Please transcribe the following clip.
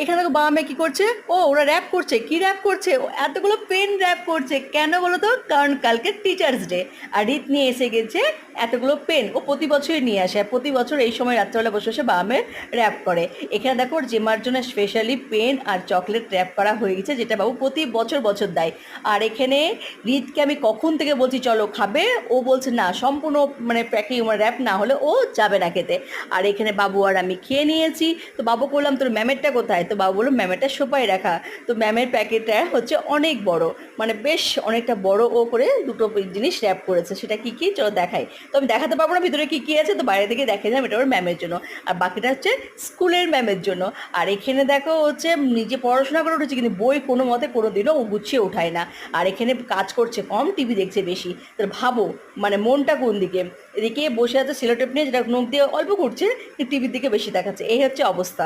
এখানে দেখো বাবা মেয়ে কি করছে, ও ওরা র্যাপ করছে, কি র্যাপ করছে, ও এতগুলো পেন র্যাপ করছে কেন বলো তো, কারণ কালকে টিচার্স ডে। আর রিত নিয়ে এসে গেছে এতগুলো পেন, ও প্রতি বছরই নিয়ে আসে, আর প্রতি বছর এই সময় রাত্রেবেলা বসে বসে বাবা মেয়ের র্যাপ করে। এখানে দেখো ওর জেমার জন্য স্পেশালি পেন আর চকলেট র্যাপ করা হয়ে গেছে, যেটা বাবু প্রতি বছর বছর দেয়। আর এখানে রিতকে আমি কখন থেকে বলছি চলো খাবে, ও বলছে না, সম্পূর্ণ মানে প্যাকিং র্যাপ না হলে ও যাবে না খেতে। আর এখানে বাবু আর আমি খেয়ে নিয়েছি। তো বাবু করলাম তোর ম্যামেরটা কোথায়, তো বাবু বললো ম্যামেরটা সোফায় রাখা। তো ম্যামের প্যাকেটটা হচ্ছে অনেক বড়, মানে বেশ অনেকটা বড় ও করে দুটো জিনিস র্যাপ করেছে, সেটা কি কি চলো দেখাই। তো আমি দেখাতে পারবো না ভিতরে কি কি আছে, তো বাইরে থেকে দেখে যাম এটা ওর ম্যামের জন্য, আর বাকিটা হচ্ছে স্কুলের ম্যামের জন্য। আর এখানে দেখো হচ্ছে নিজে পড়াশোনা করে উঠেছে, কিন্তু বই কোনো মতে কোনো দিনও ও গুছিয়ে ওঠায় না। আর এখানে কাজ করছে কম, টিভি দেখছে বেশি। তাহলে ভাবো মানে মনটা কোন দিকে, এদিকে বসে আছে সেলোটেপ নিয়ে, যেটা নখ দিয়ে অল্প ঘুরছে, টিভির দিকে বেশি দেখাচ্ছে, এই হচ্ছে অবস্থা।